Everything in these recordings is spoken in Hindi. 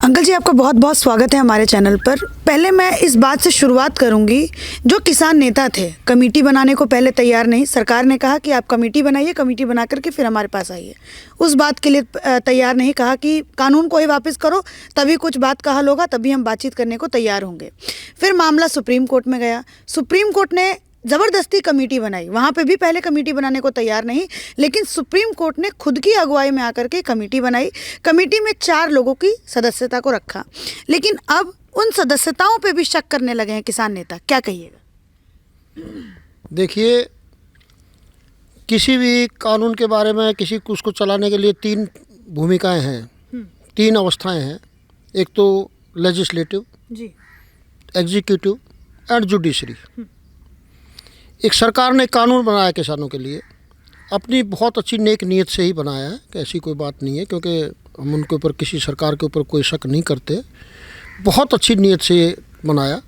अंकल जी, आपका बहुत बहुत स्वागत है हमारे चैनल पर। पहले मैं इस बात से शुरुआत करूंगी, जो किसान नेता थे कमेटी बनाने को पहले तैयार नहीं, सरकार ने कहा कि आप कमेटी बनाइए, कमेटी बना करके फिर हमारे पास आइए, उस बात के लिए तैयार नहीं, कहा कि कानून को ही वापस करो तभी कुछ बात का हल होगा, तभी हम बातचीत करने को तैयार होंगे। फिर मामला सुप्रीम कोर्ट में गया, सुप्रीम कोर्ट ने ज़बरदस्ती कमेटी बनाई, वहाँ पे भी पहले कमेटी बनाने को तैयार नहीं, लेकिन सुप्रीम कोर्ट ने खुद की अगुवाई में आकर के कमेटी बनाई। कमेटी में 4 लोगों की सदस्यता को रखा, लेकिन अब उन सदस्यताओं पे भी शक करने लगे हैं किसान नेता, क्या कहिएगा? देखिए, किसी भी कानून के बारे में किसी को उसको चलाने के लिए 3 भूमिकाएं हैं, 3 अवस्थाएं हैं। एक तो लेजिस्लेटिव जी, एग्जीक्यूटिव एंड जुडिशरी। एक सरकार ने कानून बनाया किसानों के लिए, अपनी बहुत अच्छी नेक नीयत से ही बनाया है, कि ऐसी कोई बात नहीं है, क्योंकि हम उनके ऊपर, किसी सरकार के ऊपर कोई शक नहीं करते, बहुत अच्छी नीयत से बनाया।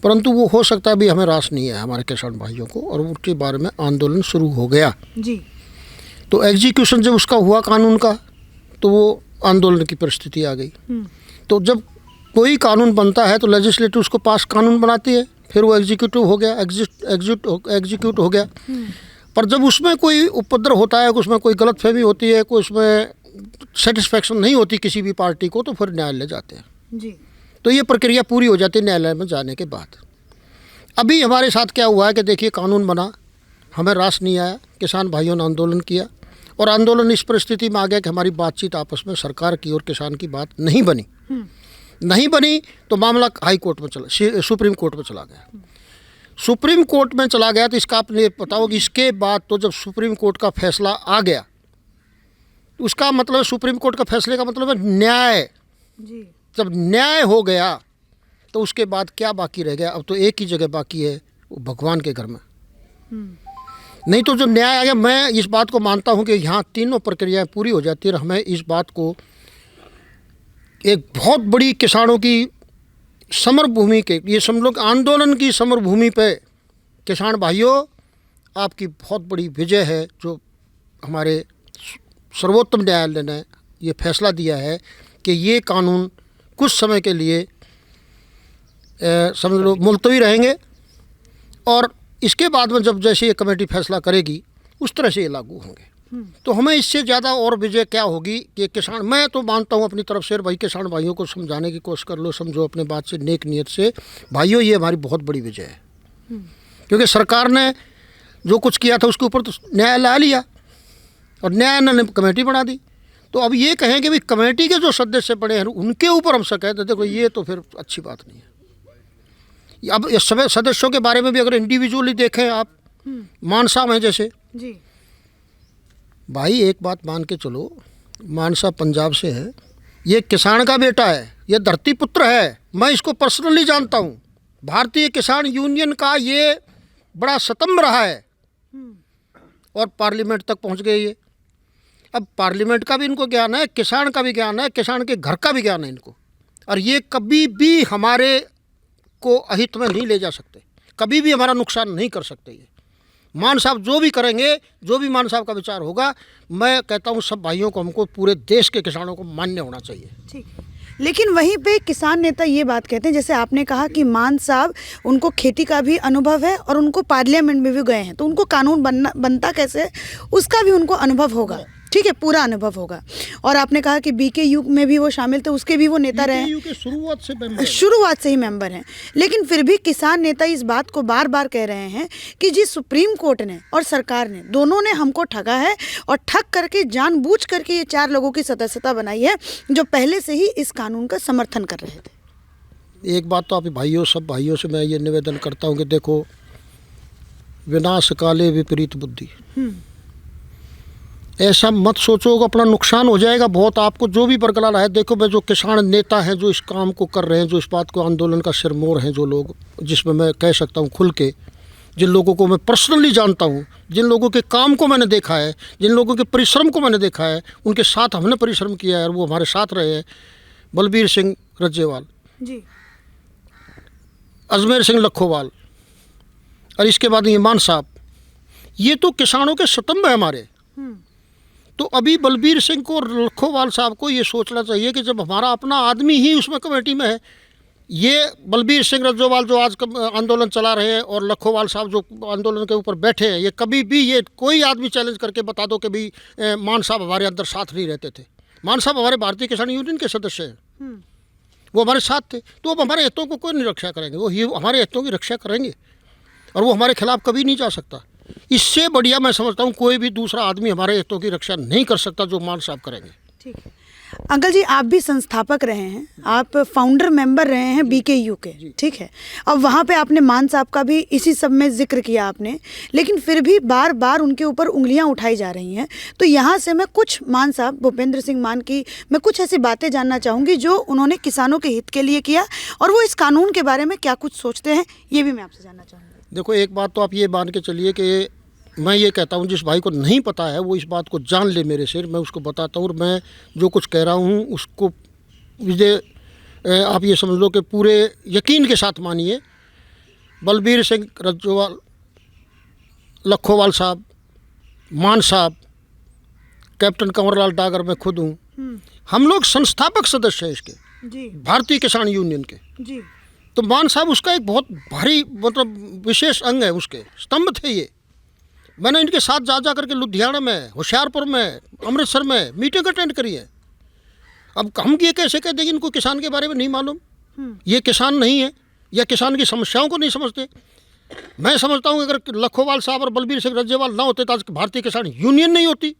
परंतु वो हो सकता है भी हमें रास नहीं है हमारे किसान भाइयों को, और उनके बारे में आंदोलन शुरू हो गया जी। तो एग्जीक्यूशन जब उसका हुआ कानून का, तो वो आंदोलन की परिस्थिति आ गई। तो जब कोई कानून बनता है तो लेजिस्लेटिव उसको पास कानून बनाती है, फिर वो एग्जीक्यूटिव हो गया, एग्जीक्यूट हो गया। पर जब उसमें कोई उपद्रव होता है, उसमें कोई गलतफहमी होती है, कोई उसमें सेटिस्फैक्शन नहीं होती किसी भी पार्टी को, तो फिर न्यायालय जाते हैं जी। तो ये प्रक्रिया पूरी हो जाती है न्यायालय में जाने के बाद। अभी हमारे साथ क्या हुआ है कि देखिए, कानून बना, हमें रास नहीं आया, किसान भाइयों ने आंदोलन किया, और आंदोलन इस परिस्थिति में आ गया कि हमारी बातचीत आपस में सरकार की और किसान की बात नहीं बनी। नहीं बनी तो मामला हाई कोर्ट में चला, सुप्रीम कोर्ट में चला गया। सुप्रीम कोर्ट में चला गया तो इसका आपने पता होगा, इसके बाद तो जब सुप्रीम कोर्ट का फैसला आ गया, उसका मतलब सुप्रीम कोर्ट का फैसले का मतलब है न्याय। जी। जब न्याय हो गया तो उसके बाद क्या बाकी रह गया? अब तो एक ही जगह बाकी है, वो भगवान के घर में। नहीं तो जो न्याय आ गया, मैं इस बात को मानता हूँ कि यहाँ तीनों प्रक्रियाएं पूरी हो जाती है, और हमें इस बात को एक बहुत बड़ी किसानों की समर भूमि के, ये सब लोग आंदोलन की समर भूमि पे, किसान भाइयों, आपकी बहुत बड़ी विजय है, जो हमारे सर्वोत्तम न्यायालय ने ये फैसला दिया है कि ये कानून कुछ समय के लिए समझ लो मुलतवी रहेंगे, और इसके बाद में जब जैसे ये कमेटी फैसला करेगी उस तरह से ये लागू होंगे। तो हमें इससे ज़्यादा और विजय क्या होगी कि किसान, मैं तो मानता हूँ अपनी तरफ से, भाई किसान भाइयों को समझाने की कोशिश कर लो, समझो अपने बात से, नेक नीयत से, भाइयों ये हमारी बहुत बड़ी विजय है। क्योंकि सरकार ने जो कुछ किया था उसके ऊपर तो न्याय ला लिया, और न्यायालय ने कमेटी बना दी। तो अब ये कहें कि भाई कमेटी के जो सदस्य बड़े हैं उनके ऊपर हम से कहते, देखो ये तो फिर अच्छी बात नहीं है। अब इस समय सदस्यों के बारे में भी अगर इंडिविजुअली देखें आप, मान साहब हैं जैसे जी। भाई, एक बात मान के चलो, मान साहब पंजाब से है, ये किसान का बेटा है, ये धरती पुत्र है, मैं इसको पर्सनली जानता हूँ। भारतीय किसान यूनियन का ये बड़ा स्तंभ रहा है, और पार्लियामेंट तक पहुँच गए ये। अब पार्लियामेंट का भी इनको ज्ञान है, किसान का भी ज्ञान है, किसान के घर का भी ज्ञान है इनको, और ये कभी भी हमारे को अहित में नहीं ले जा सकते, कभी भी हमारा नुकसान नहीं कर सकते। ये मान साहब जो भी करेंगे, जो भी मान साहब का विचार होगा, मैं कहता हूँ सब भाइयों को, हमको पूरे देश के किसानों को मान्य होना चाहिए। ठीक है, लेकिन वहीं पे किसान नेता ये बात कहते हैं, जैसे आपने कहा कि मान साहब, उनको खेती का भी अनुभव है और उनको पार्लियामेंट में भी गए हैं, तो उनको कानून बनता कैसे, उसका भी उनको अनुभव होगा। ठीक है, पूरा अनुभव होगा। और आपने कहा कि बीकेयू में भी वो शामिल थे, उसके भी वो नेता रहे, बीकेयू के शुरुआत से ही मेंबर हैं। लेकिन फिर भी किसान नेता इस बात को बार बार कह रहे हैं कि जी, सुप्रीम कोर्ट ने और सरकार ने, दोनों ने हमको ठगा है, और ठग करके जानबूझ करके ये 4 लोगों की सदस्यता बनाई है, जो पहले से ही इस कानून का समर्थन कर रहे थे। एक बात तो आप भाइयों, सब भाइयों से मैं ये निवेदन करता हूँ कि देखो, विनाश काले विपरीत बुद्धि, ऐसा मत सोचो कि अपना नुकसान हो जाएगा बहुत, आपको जो भी बरकरार है। देखो, मैं जो किसान नेता हैं, जो इस काम को कर रहे हैं, जो इस बात को आंदोलन का सिरमौर हैं, जो लोग, जिसमें मैं कह सकता हूँ खुल के, जिन लोगों को मैं पर्सनली जानता हूँ, जिन लोगों के काम को मैंने देखा है, जिन लोगों के परिश्रम को मैंने देखा है, उनके साथ हमने परिश्रम किया है, और वो हमारे साथ रहे हैं। बलबीर सिंह रज्जेवाल जी, अजमेर सिंह लखोवाल, और इसके बाद ये मान साहब, ये तो किसानों के स्तंभ है हमारे। तो अभी बलबीर सिंह को और लखोवाल साहब को ये सोचना चाहिए कि जब हमारा अपना आदमी ही उसमें कमेटी में है, ये बलबीर सिंह रज्जोवाल जो आज आंदोलन चला रहे हैं और लखोवाल साहब जो आंदोलन के ऊपर बैठे हैं, ये कभी भी ये कोई आदमी चैलेंज करके बता दो कि भाई मान साहब हमारे अंदर साथ नहीं रहते थे। मान साहब हमारे भारतीय किसान यूनियन के सदस्य हैं, वो हमारे साथ थे, तो अब हमारे हितों को कोई नहीं रक्षा करेंगे, वो हमारे हितों की रक्षा करेंगे और वो हमारे खिलाफ कभी नहीं जा सकता। इससे बढ़िया मैं समझता हूँ कोई भी दूसरा आदमी हमारे हितों की रक्षा नहीं कर सकता जो मान साहब करेंगे। ठीक है अंकल जी, आप भी संस्थापक रहे हैं, आप फाउंडर मेंबर रहे हैं BKU के, ठीक है। अब वहाँ पे आपने मान साहब का भी इसी सब में जिक्र किया आपने, लेकिन फिर भी बार बार उनके ऊपर उंगलियां उठाई जा रही हैं। तो यहाँ से मैं कुछ मान साहब भूपेंद्र सिंह मान की मैं कुछ ऐसी बातें जानना चाहूँगी जो उन्होंने किसानों के हित के लिए किया और वो इस कानून के बारे में क्या कुछ सोचते हैं, ये भी मैं आपसे जानना चाहूँगी। देखो, एक बात तो आप ये मान के चलिए कि मैं ये कहता हूँ जिस भाई को नहीं पता है वो इस बात को जान ले मेरे से, मैं उसको बताता हूँ और मैं जो कुछ कह रहा हूँ उसको आप ये समझ लो कि पूरे यकीन के साथ मानिए। बलबीर सिंह रज्जोवाल, लखोवाल साहब, मान साहब, कैप्टन कंवरलाल डागर, मैं खुद हूँ, हम लोग संस्थापक सदस्य हैं इसके जी, भारतीय किसान यूनियन के। जी, तो मान साहब उसका एक बहुत भारी मतलब विशेष अंग है, उसके स्तंभ थे ये। मैंने इनके साथ जा करके लुधियाना में, होशियारपुर में, अमृतसर में मीटिंग अटेंड करी है। अब हम ये कैसे कहते हैं कि इनको किसान के बारे में नहीं मालूम, ये किसान नहीं है या किसान की समस्याओं को नहीं समझते। मैं समझता हूँ अगर लखोवाल साहब और बलबीर सिंह रज्जेवाल ना होते तो आज भारतीय किसान यूनियन नहीं होती।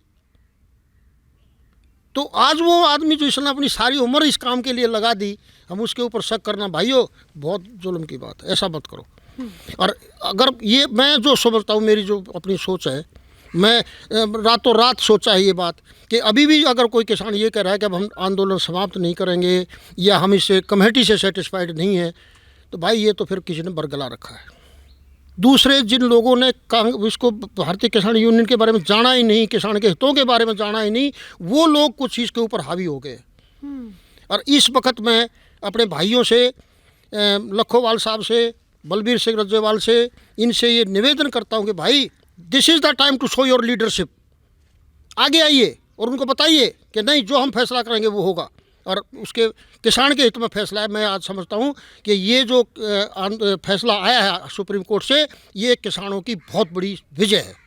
तो आज वो आदमी जो इसने अपनी सारी उम्र इस काम के लिए लगा दी, हम उसके ऊपर शक करना भाइयों बहुत जुल्म की बात है, ऐसा मत करो। और अगर ये मैं जो समझता हूँ, मेरी जो अपनी सोच है, मैं रातों रात सोचा है ये बात कि अभी भी अगर कोई किसान ये कह रहा है कि अब हम आंदोलन समाप्त नहीं करेंगे या हम इससे कमेटी से सेटिस्फाइड नहीं है, तो भाई ये तो फिर किसी ने बरगला रखा है। दूसरे जिन लोगों ने इसको भारतीय किसान यूनियन के बारे में जाना ही नहीं, किसान के हितों के बारे में जाना ही नहीं, वो लोग कुछ इसके ऊपर हावी हो गए। और इस वक्त मैं अपने भाइयों से, लखोवाल साहब से, बलबीर सिंह रज्जेवाल से, इनसे ये निवेदन करता हूँ कि भाई this is the time to show your leadership. आगे आइए और उनको बताइए कि नहीं, जो हम फैसला करेंगे वो होगा और उसके किसान के हित में फैसला है। मैं आज समझता हूँ कि ये जो फैसला आया है सुप्रीम कोर्ट से, ये किसानों की बहुत बड़ी विजय है।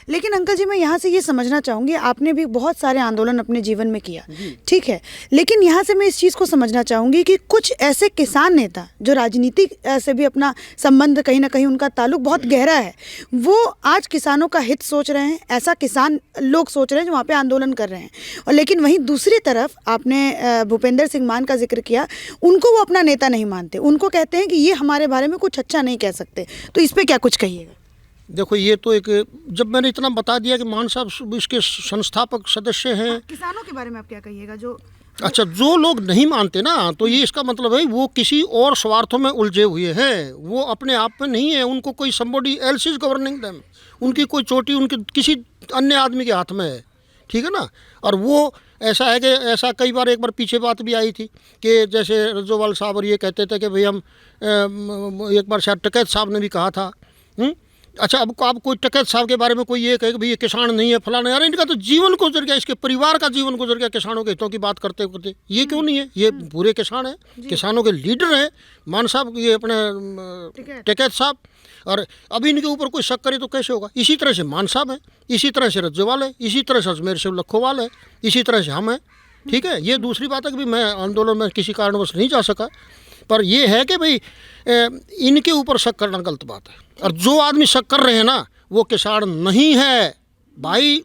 लेकिन अंकल जी, मैं यहाँ से ये समझना चाहूँगी, आपने भी बहुत सारे आंदोलन अपने जीवन में किया, ठीक है, लेकिन यहाँ से मैं इस चीज़ को समझना चाहूँगी कि कुछ ऐसे किसान नेता जो राजनीति से भी अपना संबंध कहीं ना कहीं उनका ताल्लुक बहुत गहरा है, वो आज किसानों का हित सोच रहे हैं, ऐसा किसान लोग सोच रहे हैं जो वहाँ पे आंदोलन कर रहे हैं। और लेकिन वहीं दूसरी तरफ आपने भूपेंद्र सिंह मान का जिक्र किया, उनको वो अपना नेता नहीं मानते, उनको कहते हैं कि ये हमारे बारे में कुछ अच्छा नहीं कह सकते। तो इस पर क्या कुछ कहिएगा? देखो, ये तो एक, जब मैंने इतना बता दिया कि मान साहब इसके संस्थापक सदस्य हैं, किसानों के बारे में आप क्या कहिएगा? जो अच्छा, जो लोग नहीं मानते ना, तो ये इसका मतलब है वो किसी और स्वार्थों में उलझे हुए हैं, वो अपने आप में नहीं है, उनको कोई somebody else is governing them, उनकी कोई चोटी उनके किसी अन्य आदमी के हाथ में है, ठीक है ना। और वो ऐसा है कि ऐसा कई बार, एक बार पीछे बात भी आई थी कि जैसे रज्जोवाल साहब और ये कहते थे कि भाई हम, एक बार शायद टकैत साहब ने भी कहा था। अच्छा, अब आप कोई टकैत साहब के बारे में कोई ये कहे कि भाई ये किसान नहीं है, फलाना, यार इनका तो जीवन गुजर गया, इसके परिवार का जीवन गुजर गया किसानों के हितों की बात करते करते। ये क्यों नहीं है? ये पूरे किसान हैं, किसानों के लीडर हैं मान साहब, ये अपने टकैत साहब। और अभी इनके ऊपर कोई शक करे तो कैसे होगा? इसी तरह से मान साहब है, इसी तरह से रज्जेवाल है, इसी तरह से अजमेर से लखोवाल है, इसी तरह से हम हैं, ठीक है। ये दूसरी बात है कि मैं आंदोलन में किसी कारणवश नहीं जा सका, पर यह है कि भाई इनके ऊपर शक करना गलत बात है। और जो आदमी शक कर रहे हैं ना, वो किसान नहीं है भाई,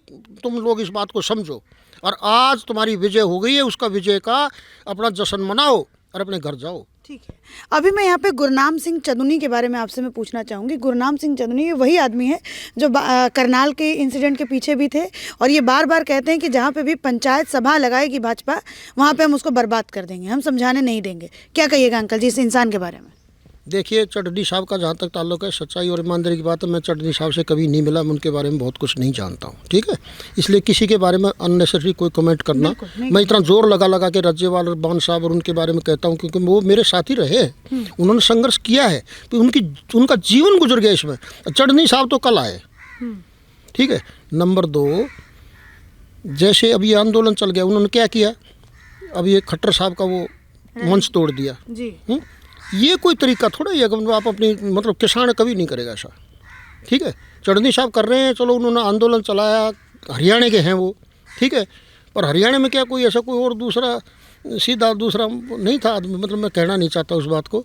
तुम लोग इस बात को समझो। और आज तुम्हारी विजय हो गई है, उसका विजय का अपना जश्न मनाओ और अपने घर जाओ। ठीक है, अभी मैं यहाँ पे गुरनाम सिंह चंदुनी के बारे में आपसे मैं पूछना चाहूँगी। गुरनाम सिंह चंदुनी ये वही आदमी है जो करनाल के इंसिडेंट के पीछे भी थे, और ये बार बार कहते हैं कि जहाँ पे भी पंचायत सभा लगाएगी भाजपा, वहाँ पे हम उसको बर्बाद कर देंगे, हम समझाने नहीं देंगे। क्या कहिएगा अंकल जी इस इंसान के बारे में? देखिए, चटर्जी साहब का जहाँ तक ताल्लुक है, सच्चाई और ईमानदारी की बात है, मैं चटर्जी साहब से कभी नहीं मिला, मैं उनके बारे में बहुत कुछ नहीं जानता हूँ, ठीक है। इसलिए किसी के बारे में अननेसेसरी कोई कमेंट करना, मैं इतना जोर लगा के रज्जेवाल और बान साहब और उनके बारे में कहता हूँ क्योंकि वो मेरे साथी रहे, उन्होंने संघर्ष किया है, तो उनका जीवन गुजर गया इसमें। चटर्जी साहब तो कल आए, ठीक है। नंबर 2, जैसे अब ये आंदोलन चल गया, उन्होंने क्या किया, अब ये खट्टर साहब का वो मंच तोड़ दिया। जी। ये कोई तरीका थोड़ा ही है, आप अपनी मतलब किसान कभी नहीं करेगा ऐसा। ठीक है, चढ़नी साहब कर रहे हैं, चलो उन्होंने आंदोलन चलाया, हरियाणा के हैं वो, ठीक है, पर हरियाणा में क्या कोई ऐसा कोई और दूसरा सीधा दूसरा नहीं था आदमी, मतलब मैं कहना नहीं चाहता उस बात को,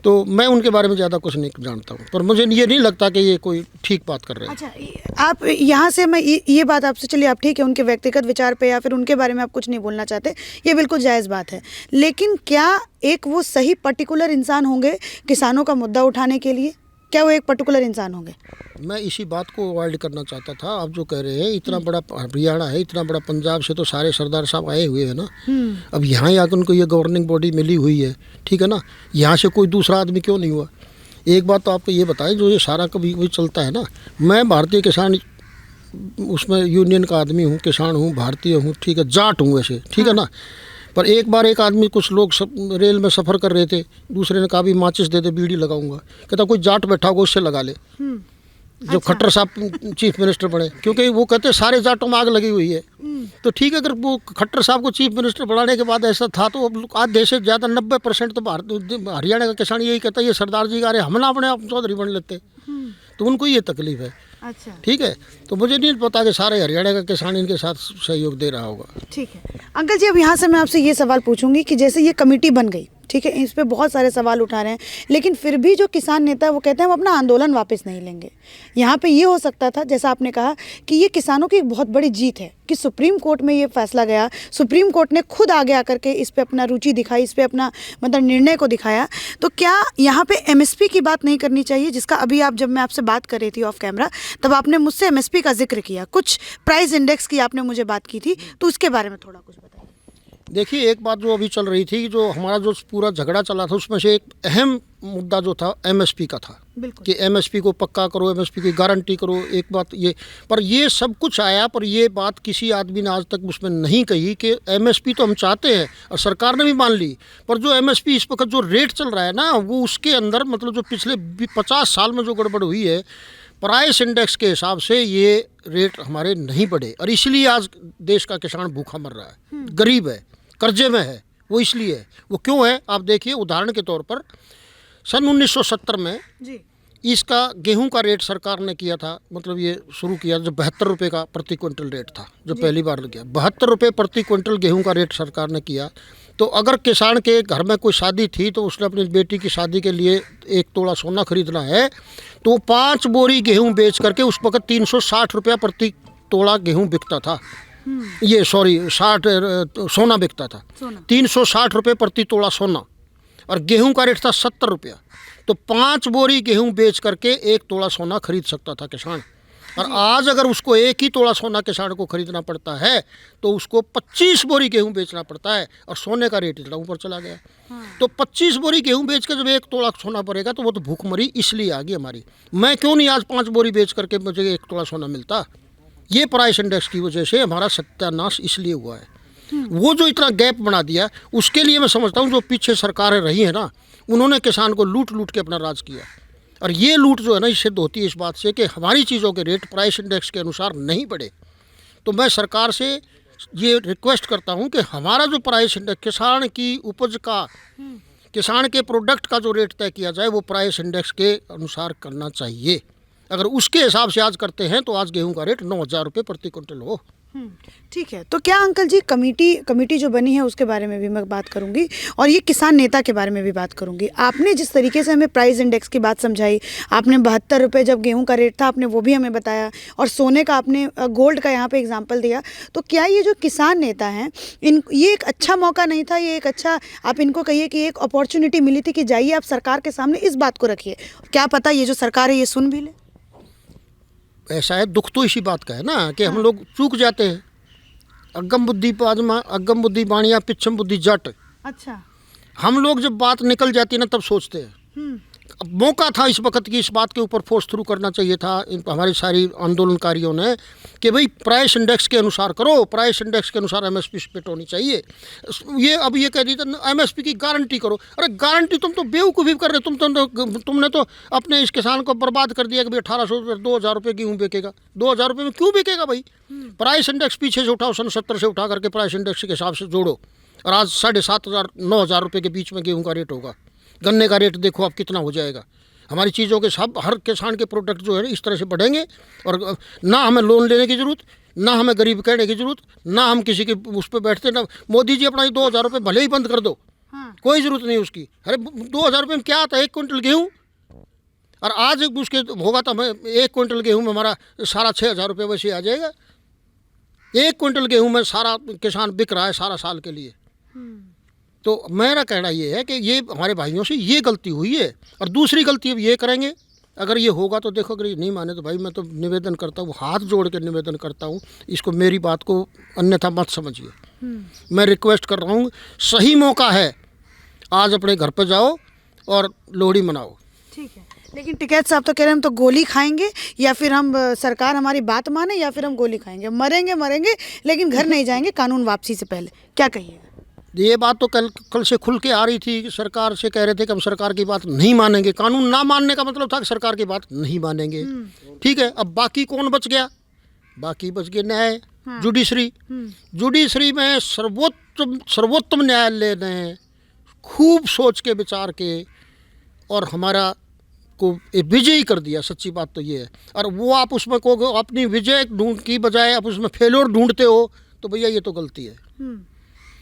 तो मैं उनके बारे में ज़्यादा कुछ नहीं जानता हूँ, पर मुझे ये नहीं लगता कि ये कोई ठीक बात कर रहे हैं। अच्छा, आप यहाँ से मैं ये बात आपसे, चलिए आप ठीक है उनके व्यक्तिगत विचार पे या फिर उनके बारे में आप कुछ नहीं बोलना चाहते, ये बिल्कुल जायज़ बात है, लेकिन क्या एक वो सही पर्टिकुलर इंसान होंगे किसानों का मुद्दा उठाने के लिए? क्या वो एक पर्टिकुलर इंसान होंगे? मैं इसी बात को अवॉइड करना चाहता था। आप जो कह रहे हैं इतना बड़ा हरियाणा है, इतना बड़ा पंजाब से तो सारे सरदार साहब आए हुए हैं ना, अब यहाँ आकर उनको ये गवर्निंग बॉडी मिली हुई है, ठीक है ना, यहाँ से कोई दूसरा आदमी क्यों नहीं हुआ? एक बात तो आपको ये बताएं, जो ये सारा कभी भी चलता है ना, मैं भारतीय किसान उसमें यूनियन का आदमी हूँ, किसान हूँ, भारतीय हूँ, ठीक है, जाट हूँ वैसे, ठीक है ना, पर एक बार एक आदमी, कुछ लोग रेल में सफ़र कर रहे थे, दूसरे ने कहा भी माचिस दे दे, बीड़ी लगाऊंगा, कहता कोई जाट बैठा होगा उससे लगा ले। जो खट्टर साहब चीफ मिनिस्टर बने, क्योंकि वो कहते सारे जाटों में आग लगी हुई है, तो ठीक है, अगर वो खट्टर साहब को चीफ मिनिस्टर बनाने के बाद ऐसा था, तो आज देश से ज़्यादा 90% तो हरियाणा का किसान यही कहता है ये सरदार जी का, हम ना अपने आप चौधरी बन लेते, तो उनको ये तकलीफ है। अच्छा, ठीक है, तो मुझे नहीं पता कि सारे हरियाणा का किसान इनके साथ सहयोग दे रहा होगा। ठीक है अंकल जी, अब यहाँ से मैं आपसे ये सवाल पूछूंगी कि जैसे ये कमेटी बन गई, ठीक है, इस पे बहुत सारे सवाल उठा रहे हैं, लेकिन फिर भी जो किसान नेता है वो कहते हैं हम अपना आंदोलन वापस नहीं लेंगे। यहाँ पे ये हो सकता था, जैसा आपने कहा कि ये किसानों की एक बहुत बड़ी जीत है कि सुप्रीम कोर्ट में ये फैसला गया, सुप्रीम कोर्ट ने खुद आगे आकर के इस पे अपना रुचि दिखाई, इस पे अपना मतलब निर्णय को दिखाया, तो क्या यहाँ पे एमएसपी की बात नहीं करनी चाहिए, जिसका अभी आप, जब मैं आपसे बात कर रही थी ऑफ कैमरा, तब आपने मुझसे एमएसपी का जिक्र किया, कुछ प्राइस इंडेक्स की आपने मुझे बात की थी, तो उसके बारे में थोड़ा कुछ बताइए। देखिए, एक बात जो अभी चल रही थी, जो हमारा जो पूरा झगड़ा चला था, उसमें से एक अहम मुद्दा जो था एमएसपी का था, कि एमएसपी को पक्का करो, एमएसपी की गारंटी करो, एक बात ये, पर ये सब कुछ आया, पर ये बात किसी आदमी ने आज तक उसमें नहीं कही कि एमएसपी तो हम चाहते हैं, और सरकार ने भी मान ली, पर जो एमएसपी इस वक्त जो रेट चल रहा है ना, वो उसके अंदर मतलब जो पिछले 50 साल में जो गड़बड़ हुई है, प्राइस इंडेक्स के हिसाब से ये रेट हमारे नहीं बढ़े, और इसलिए आज देश का किसान भूखा मर रहा है, गरीब है, कर्जे में है। वो इसलिए है, वो क्यों है, आप देखिए, उदाहरण के तौर पर सन 1970 में जी, इसका गेहूं का रेट सरकार ने किया था, मतलब ये शुरू किया जब 72 रुपये का प्रति क्विंटल रेट था, जो पहली बार किया 72 रुपये प्रति क्विंटल गेहूं का रेट सरकार ने किया, तो अगर किसान के घर में कोई शादी थी, तो उसने अपनी बेटी की शादी के लिए 1 तोला सोना खरीदना है, तो 5 बोरी गेहूं बेच करके उस वक्त 360 रुपया प्रति तोला गेहूं बिकता था, ये सॉरी 60 सोना बिकता था, 360 रुपये प्रति तोला सोना, और गेहूं का रेट था 70 रुपया, तो 5 बोरी गेहूं बेच करके 1 तोला सोना खरीद सकता था किसान। और आज अगर उसको 1 ही तोला सोना किसान को खरीदना पड़ता है, तो उसको 25 बोरी गेहूं बेचना पड़ता है, और सोने का रेट इतना ऊपर चला गया। तो 25 बोरी गेहूं बेच के जब 1 तोला सोना पड़ेगा, तो वो तो भूखमरी इसलिए आ गई हमारी। मैं क्यों नहीं आज 5 बोरी बेच करके मुझे 1 तोला सोना मिलता? ये प्राइस इंडेक्स की वजह से हमारा सत्यानाश इसलिए हुआ है। वो जो इतना गैप बना दिया, उसके लिए मैं समझता हूँ जो पीछे सरकारें रही हैं ना, उन्होंने किसान को लूट लूट के अपना राज किया, और ये लूट जो है ना, ये सिद्ध होती है इस बात से कि हमारी चीज़ों के रेट प्राइस इंडेक्स के अनुसार नहीं बढ़े। तो मैं सरकार से ये रिक्वेस्ट करता हूँ कि हमारा जो प्राइस इंडेक्स, किसान की उपज का, किसान के प्रोडक्ट का जो रेट तय किया जाए, वो प्राइस इंडेक्स के अनुसार करना चाहिए। अगर उसके हिसाब से आज करते हैं, तो आज गेहूं का रेट 9,000 रुपये प्रति क्विंटल हो। ठीक है, तो क्या अंकल जी कमेटी जो बनी है उसके बारे में भी मैं बात करूंगी, और ये किसान नेता के बारे में भी बात करूंगी। आपने जिस तरीके से हमें प्राइस इंडेक्स की बात समझाई, आपने 72 रुपये जब गेहूं का रेट था, आपने वो भी हमें बताया, और सोने का आपने गोल्ड का यहाँ पे एग्जांपल दिया, तो क्या ये जो किसान नेता हैं, ये एक अच्छा मौका नहीं था, ये एक अच्छा, आप इनको कहिए कि एक अपॉर्चुनिटी मिली थी कि जाइए आप सरकार के सामने इस बात को रखिए, क्या पता ये जो सरकार है ये सुन भी ले? ऐसा है, दुख तो इसी बात का है ना कि हम लोग चूक जाते हैं। अगम बुद्धि पाजमा, अगम बुद्धि बाणिया, पिछम बुद्धि जट। अच्छा, हम लोग जब बात निकल जाती है ना, तब सोचते हैं, अब मौका था इस वक्त की इस बात के ऊपर फोर्स थ्रू करना चाहिए था हमारी सारी आंदोलनकारियों ने कि भाई प्राइस इंडेक्स के अनुसार करो, प्राइस इंडेक्स के अनुसार एमएसपी स्प्लिट होनी चाहिए। ये अब ये कह दीजिए एमएसपी की गारंटी करो। अरे गारंटी तुम तो बेवकूफ़ी कर रहे हो। तुमने तो अपने इस किसान को बर्बाद कर दिया कि भाई 1800 2000 रुपये गेहूँ बिकेगा। 2000 रुपये में क्यों बिकेगा भाई? प्राइस इंडेक्स पीछे से उठाओ, सन 70 से उठा करके प्राइस इंडेक्स के हिसाब से जोड़ो, और आज 7500 9000 रुपये के बीच में गेहूँ का रेट होगा। गन्ने का रेट देखो अब कितना हो जाएगा। हमारी चीज़ों के सब हर किसान के प्रोडक्ट जो है इस तरह से बढ़ेंगे, और ना हमें लोन लेने की ज़रूरत, ना हमें गरीब कहने की ज़रूरत, ना हम किसी के उस पर बैठते। ना मोदी जी अपना 2000 रुपये भले ही बंद कर दो, कोई ज़रूरत नहीं उसकी। अरे 2000 रुपये में क्या आता है? 1 क्विंटल गेहूँ, और आज उसके होगा तो हमें 1 क्विंटल गेहूँ में हमारा सारा 6000 रुपये वैसे आ जाएगा। 1 क्विंटल गेहूँ में सारा किसान बिक रहा है सारा साल के लिए। तो मेरा कहना ये है कि ये हमारे भाइयों से ये गलती हुई है, और दूसरी गलती अब ये करेंगे। अगर ये होगा तो देखो, अगर ये नहीं माने तो भाई मैं तो निवेदन करता हूँ, हाथ जोड़ के निवेदन करता हूँ, इसको मेरी बात को अन्यथा मत समझिए। मैं रिक्वेस्ट कर रहा हूँ, सही मौका है, आज अपने घर पर जाओ और लोहड़ी मनाओ। ठीक है, लेकिन टिकैत साहब तो कह रहे हैं हम तो गोली खाएंगे, या फिर हम सरकार हमारी बात माने, या फिर हम गोली खाएंगे, मरेंगे लेकिन घर नहीं जाएंगे कानून वापसी से पहले। क्या कहिएगा? ये बात तो कल से खुल के आ रही थी। सरकार से कह रहे थे कि हम सरकार की बात नहीं मानेंगे। कानून ना मानने का मतलब था कि सरकार की बात नहीं मानेंगे। ठीक है, अब बाकी कौन बच गया? बाकी बच गए न्याय, जुडिशरी। जुडिशरी में सर्वोत्तम न्यायालय ने खूब सोच के विचार के और हमारा को विजयी कर दिया। सच्ची बात तो ये है। और वो आप उसमें को अपनी विजय ढूंढ की बजाय आप उसमें फेल्योर ढूंढते हो, तो भैया ये तो गलती है।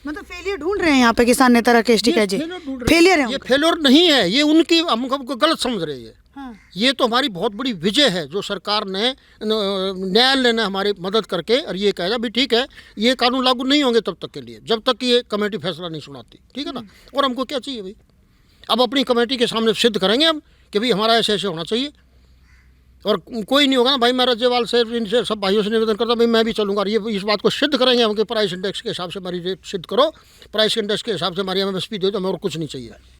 मतलब फेलियर ढूंढ रहे हैं यहाँ पे किसान नेता राकेश टिकैत जी। फेलियर है? ये फेलियर नहीं है, ये उनकी हमको गलत समझ रही है। ये तो हमारी बहुत बड़ी विजय है जो सरकार ने, न्यायालय ने हमारी मदद करके और ये कहा भी ठीक है ये कानून लागू नहीं होंगे तब तक के लिए, जब तक कि ये कमेटी फैसला नहीं सुनाती। ठीक है ना? और हमको क्या चाहिए भाई? अब अपनी कमेटी के सामने सिद्ध करेंगे हम कि भाई हमारा ऐसे ऐसे होना चाहिए। और कोई नहीं होगा ना भाई, मैं राज्यपाल से इनसे सब भाइयों से निवेदन करता भाई मैं भी चलूँगा, और ये इस बात को सिद्ध करेंगे हम कि प्राइस इंडेक्स के हिसाब से हमारी रेट सिद्ध करो, प्राइस इंडेक्स के हिसाब से हमारी एमएसपी दो, तो हमें और कुछ नहीं चाहिए।